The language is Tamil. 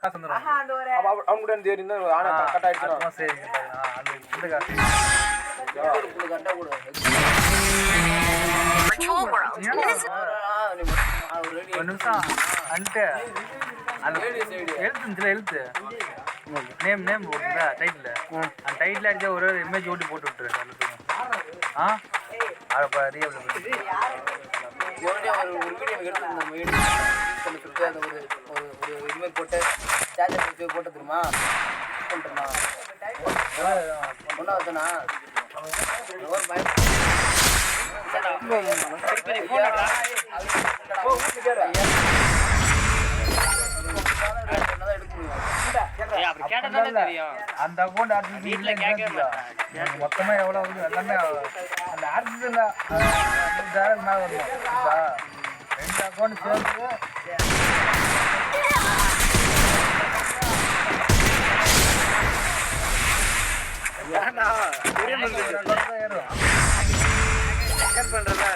காசு வந்துடும். அவங்க கூட தேடி கட் ஆயிடுச்சு. சரி அந்த இந்த காசு ஒரு நிமிஷம் வந்துட்டு அந்த எழுத்து நேம் போட்டுருந்தா டைட்டில் அந்த டைட்டில் அடிச்சா ஒரு இமேஜ் ஓட்டி போட்டு விட்டுரு எல்லாத்துக்கும். அதை இப்போ ரீஅப்ளை பண்ணி ஒரு இனிமேல் போட்டு சார்ஜர் போட்டு தெரியுமா பண்ணுறேண்ணா ஒன்றா வச்சேண்ணா ஒரு பயம் அந்த அக்கௌண்ட் மொத்தமா எவ்வளோ எல்லாமே அந்த ஆர்டிஸ்ட் இல்லை மேலே வரும். 2 அக்கௌண்ட் சேர்ந்து பண்றதா